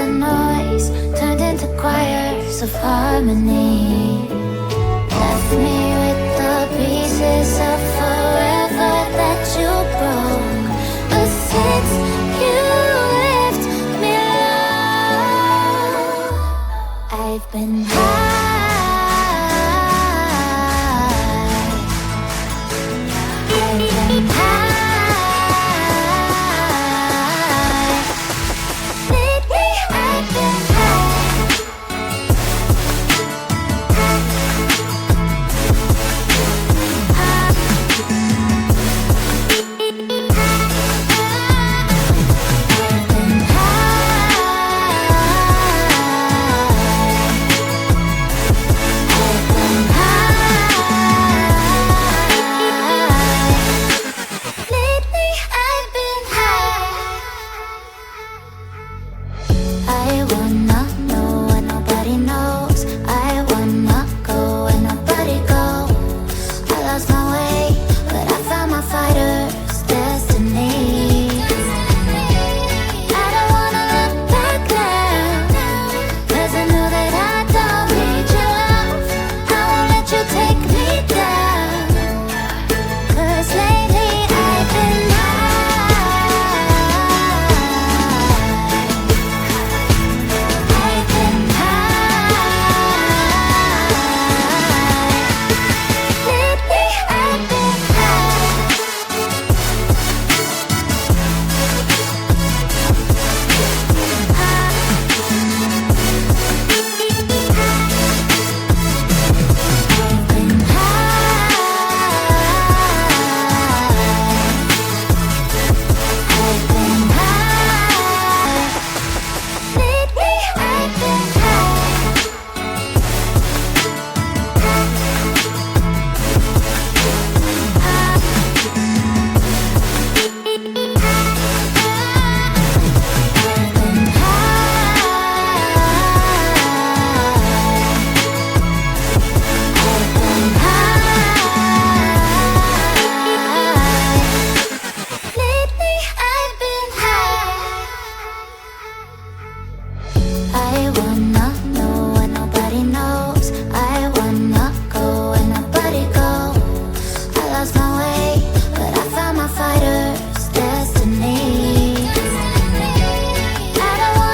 the noise turned into choirs of harmony. Left me with the pieces of forever that you broke. But since you left me alone, I've been high. I want